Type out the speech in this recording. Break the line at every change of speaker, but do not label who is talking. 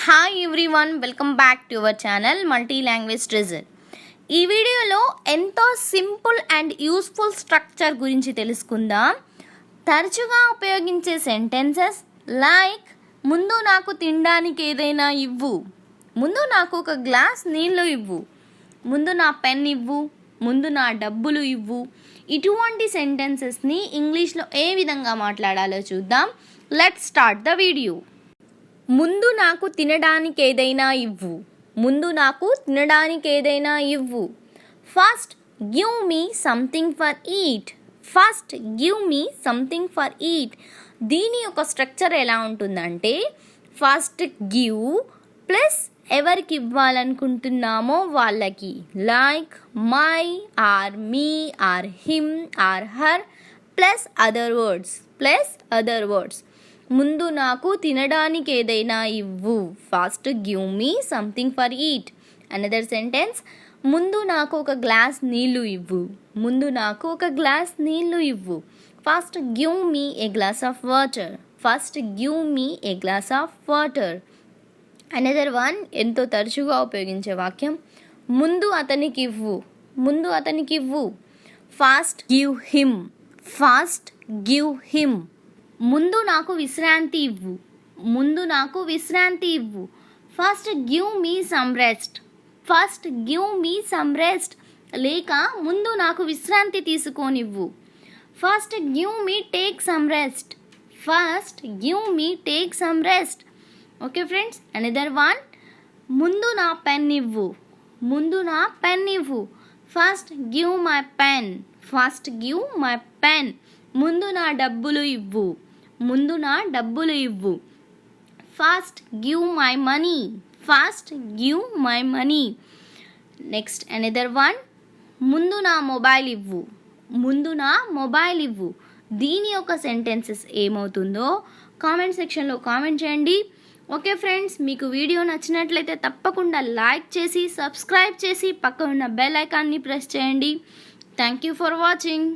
Hi everyone, welcome back to our channel multi language treasure. ఈ వీడియోలో ఎంతో simple and useful structure గురించి తెలుసుకుందాం. తరచుగా ఉపయోగించే సెంటెన్సెస్ లైక్ ముందు నాకు తినడానికి ఏదైనా ఇవ్వు, ముందు నాకు ఒక గ్లాస్ నీళ్ళు ఇవ్వు, ముందు నా పెన్ ఇవ్వు, ముందు నా డబ్బులు ఇవ్వు. ఇటువంటి సెంటెన్సెస్ని ఇంగ్లీష్లో ఏ విధంగా మాట్లాడాలో చూద్దాం. Let's start the video. ముందు నాకు తినడానికి ఏదైనా ఇవ్వు, ముందు నాకు తినడానికి ఏదైనా ఇవ్వు. First give me something for eat, first give me something for eat. దీని యొక్క స్ట్రక్చర్ ఎలా ఉంటుందంటే ఫస్ట్ గివ్ ప్లస్ ఎవరికి ఇవ్వాలనుకుంటున్నామో వాళ్ళకి, like my or me or him or her plus other words. ముందు నాకు తినడానికి ఏదైనా ఇవ్వు, first give me something for eat. Another sentence, ముందు నాకు ఒక గ్లాస్ నీళ్ళు ఇవ్వు, ముందు నాకు ఒక గ్లాస్ నీళ్ళు ఇవ్వు. First give me A glass of water, first give me A glass of water. Another one, ఎంతో తరచుగా ఉపయోగించే వాక్యం, ముందు అతనికి ఇవ్వు, ముందు అతనికి ఇవ్వు. Fast give him, fast give him. ముందు నాకు విశ్రాంతి ఇవ్వు, ముందు నాకు విశ్రాంతి ఇవ్వు. First give me some rest, first give me some rest. లేక ముందు నాకు విశ్రాంతి తీసుకోనివ్వు. First give me take some rest, first give me take some rest. Okay friends, another one, ముందు నా పెన్ ఇవ్వు, ముందు నా పెన్ ఇవ్వు. First give my pen, first give my pen. ముందు నా డబ్బులు ఇవ్వు, ముందు నా డబ్బులు ఇవ్వు. First give my money, first give my money. Next another one, ముందు నా మొబైల్ ఇవ్వు, ముందు నా మొబైల్ ఇవ్వు. దీని యొక్క సెంటెన్సెస్ ఏమవుతుందో కామెంట్ సెక్షన్లో కామెంట్ చేయండి. ఓకే ఫ్రెండ్స్, మీకు వీడియో నచ్చినట్లయితే తప్పకుండా లైక్ చేసి సబ్స్క్రైబ్ చేసి పక్కన ఉన్న బెల్ ఐకాన్ని ప్రెస్ చేయండి. Thank you for watching.